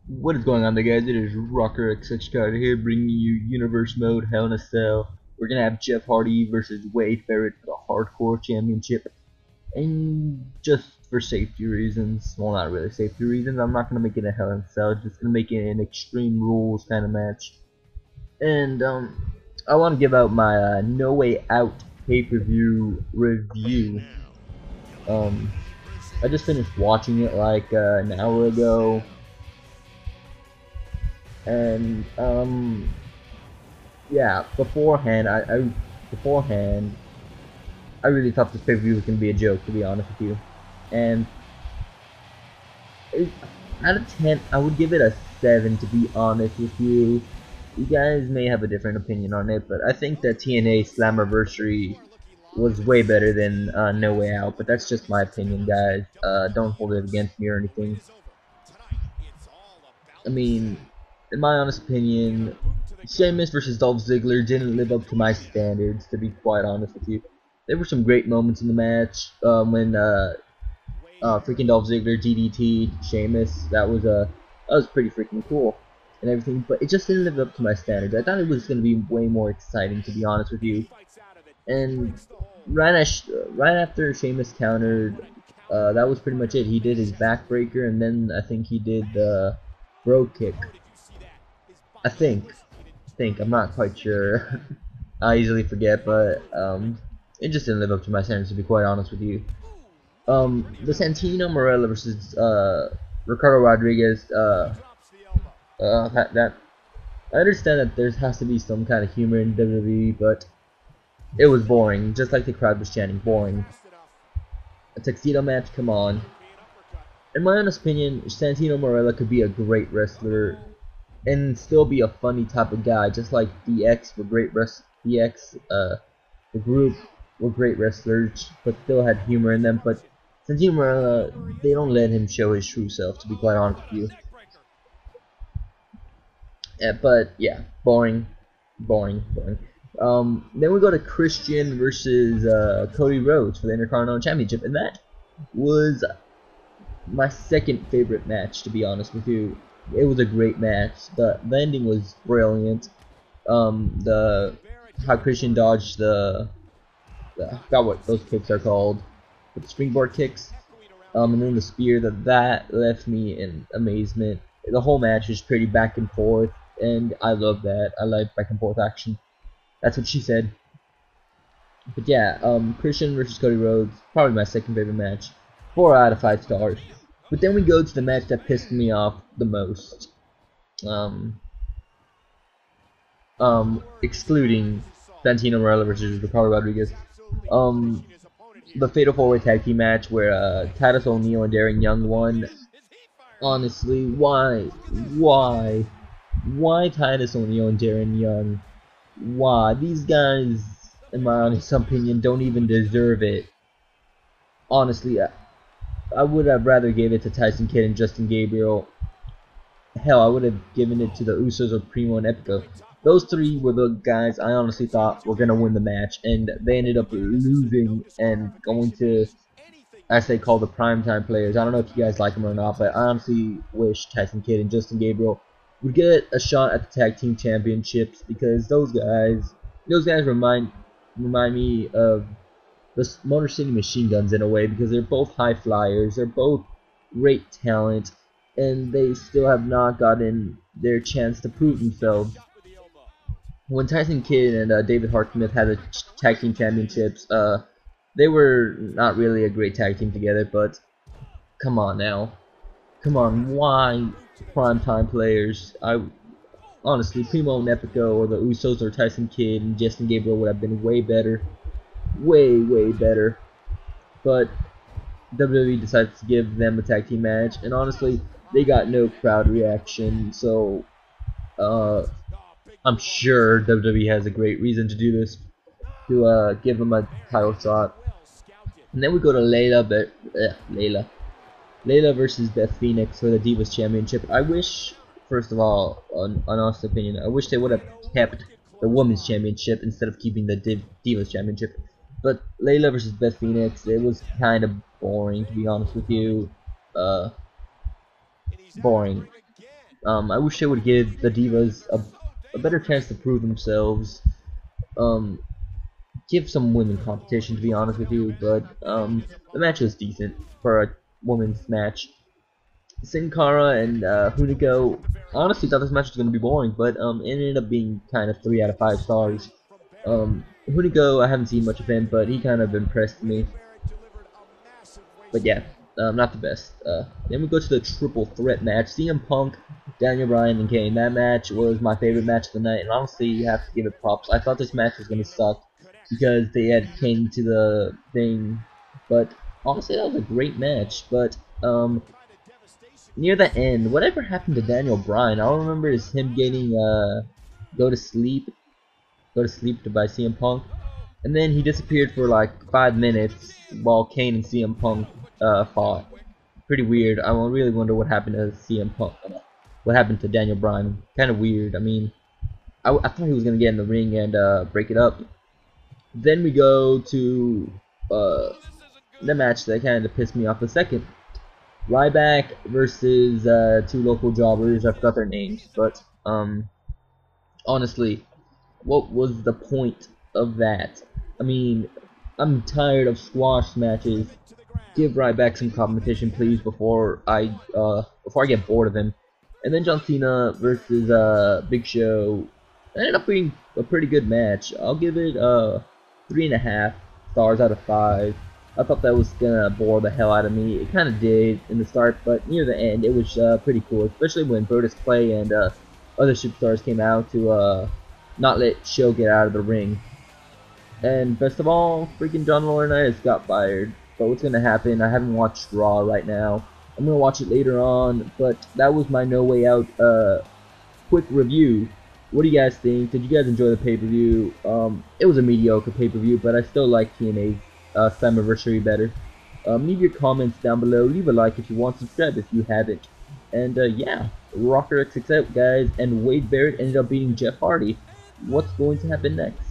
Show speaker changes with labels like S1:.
S1: What is going on there, guys? It is Rocker XX Card here, bringing you Universe Mode Hell in a Cell. We're gonna have Jeff Hardy versus Wade Barrett for the Hardcore Championship, and just for safety reasons, well, not really safety reasons, I'm not gonna make it a Hell in a Cell. Just gonna make it an Extreme Rules kind of match. And I want to give out my No Way Out pay-per-view review. I just finished watching it like an hour ago. And yeah, beforehand I really thought this pay-per-view was gonna be a joke, to be honest with you. And it, out of 10, I would give it a 7, to be honest with you. You guys may have a different opinion on it, but I think that TNA Slammiversary was way better than No Way Out. But that's just my opinion, guys. Don't hold it against me or anything. I mean, in my honest opinion, Sheamus versus Dolph Ziggler didn't live up to my standards, to be quite honest with you. There were some great moments in the match when freaking Dolph Ziggler DDT'd Sheamus. That was pretty freaking cool and everything, but it just didn't live up to my standards. I thought it was going to be way more exciting, to be honest with you. And right after Sheamus countered, that was pretty much it. He did his backbreaker, and then I think he did the bro kick. I think. I'm not quite sure. I easily forget, but it just didn't live up to my standards, to be quite honest with you. The Santino Marella versus Ricardo Rodriguez. That I understand that there has to be some kind of humor in WWE, but it was boring. Just like the crowd was chanting, boring. A tuxedo match, come on. In my honest opinion, Santino Marella could be a great wrestler and still be a funny type of guy, just like DX were great the group were great wrestlers, but still had humor in them. But Santino Marella, they don't let him show his true self, to be quite honest with you. But yeah, boring. Then we go to Christian versus Cody Rhodes for the Intercontinental Championship, and that was my second favorite match, to be honest with you. It was a great match. The ending was brilliant. How Christian dodged I forgot what those kicks are called, but the springboard kicks. And then the spear that left me in amazement. The whole match was pretty back and forth, and I love that. I like back and forth action. That's what she said. But yeah, Christian versus Cody Rhodes, probably my second favorite match. 4 out of 5 stars. But then we go to the match that pissed me off the most. Excluding Santino Marella versus Ricardo Rodriguez. The Fatal 4-Way Tag Team match where Titus O'Neil and Darren Young won. Honestly, why Titus O'Neil and Darren Young? Why? These guys, in my honest opinion, don't even deserve it. Honestly, I would have rather gave it to Tyson Kidd and Justin Gabriel. Hell, I would have given it to the Usos or Primo and Epico. Those three were the guys I honestly thought were going to win the match, and they ended up losing and going to, as they call the primetime players. I don't know if you guys like them or not, but I honestly wish Tyson Kidd and Justin Gabriel would get a shot at the tag team championships, because those guys remind me of the Motor City Machine Guns in a way, because they're both high flyers, they're both great talent, and they still have not gotten their chance to prove themselves. When Tyson Kidd and David Hart Smith had the tag team championships, they were not really a great tag team together, but come on now. Come on, why primetime players? Honestly, Primo and Epico or the Usos or Tyson Kidd and Justin Gabriel would have been way better. Way better. But WWE decided to give them a tag team match, and honestly, they got no crowd reaction, so I'm sure WWE has a great reason to do this, to give them a title shot. And then we go to Layla versus Beth Phoenix for the Divas Championship. I wish, first of all, an honest opinion, I wish they would have kept the Women's Championship instead of keeping the Divas Championship. But Layla versus Beth Phoenix, it was kind of boring, to be honest with you. Boring. I wish they would give the Divas a better chance to prove themselves. Um, give some women competition, to be honest with you, but the match was decent for a women's match. Sin Cara and Hunigo honestly thought this match was going to be boring, but it ended up being kind of 3 out of 5 stars. Hunigo, I haven't seen much of him, but he kind of impressed me. But yeah, not the best. Then we go to the triple threat match: CM Punk, Daniel Bryan, and Kane. That match was my favorite match of the night, and honestly, you have to give it props. I thought this match was going to suck because they had Kane to the thing, but honestly, that was a great match. But near the end, whatever happened to Daniel Bryan? All I remember is him getting go to sleep by CM Punk, and then he disappeared for like 5 minutes while Kane and CM Punk fought. Pretty weird. I really wonder what happened to CM Punk. What happened to Daniel Bryan? Kind of weird. I mean, I thought he was gonna get in the ring and break it up. Then we go to the match that kind of pissed me off the second. Ryback versus 2 local jobbers. I forgot their names, but honestly, what was the point of that? I mean, I'm tired of squash matches. Give Ryback some competition, please, before I get bored of him. And then John Cena versus Big Show. It ended up being a pretty good match. I'll give it 3.5 stars out of 5. I thought that was gonna bore the hell out of me. It kind of did in the start, but near the end, it was pretty cool, especially when Brodus Clay and other superstars came out to not let Show get out of the ring. And best of all, freaking John Laurinaitis got fired. But what's gonna happen? I haven't watched Raw right now. I'm gonna watch it later on. But that was my No Way Out quick review. What do you guys think? Did you guys enjoy the pay-per-view? It was a mediocre pay-per-view, but I still like TNA's Slammiversary better. Leave your comments down below. Leave a like if you want. Subscribe if you haven't. And yeah, Rocker X out, guys. And Wade Barrett ended up beating Jeff Hardy. What's going to happen next?